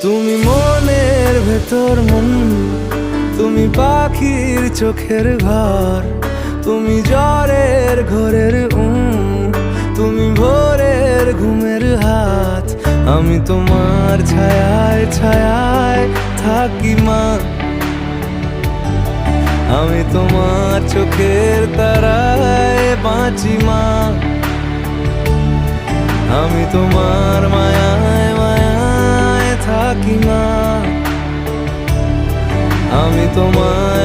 তুমি মনের ভেতর মন, তুমি পাখির চোখের ঘর, তুমি জ্বরের ঘোরের তুমি ভোরের ঘুমের হাত। আমি তোমার ছায়ায় ছায়ায় থাকি মা, আমি তোমার চোখের তারায় বাঁচি মা, আমি তোমার মায়ায় মায়ায় থাকি মা, আমি তোমার